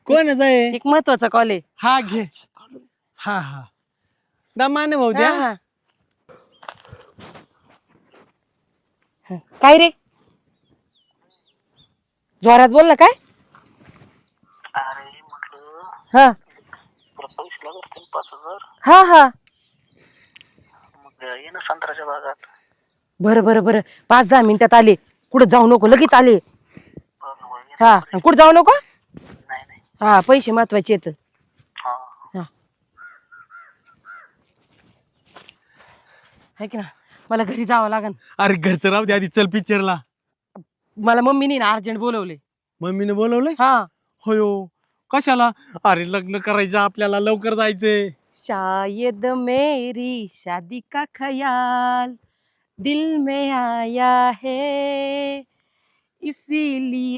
कोणाचा आहे? एक महत्वाचा कॉल आहे. हा घे. हा हा दमाने भाऊ हा, द्या. हा. काय रे जोरात बोल ना. काय? अरे म्हटलं हा तुला पैसे लागत असतील 5,000. हा हा मग ये ना संत्र्याच्या बागात. बरं बरं बरं 5-10 मिनिटात आले. कुठं जाऊ नको लगेच आले. बरोबर ये ना. हा कुठं जाऊ नको. नाही नाही. हा पैसे महत्वाचे आहेत. हा हा है की ना मला घरी जावं लागन. अरे घरचं राहू दे आधी चल पिक्चरला. मला मम्मीने ना अर्जंट बोलवले. मम्मीने बोलवलंय. हा होयो कशाला? अरे लग्न करायचं आपल्याला लवकर जायचंय. शायद मेरी शादी का ख्याल दिल में आया है इसीलिए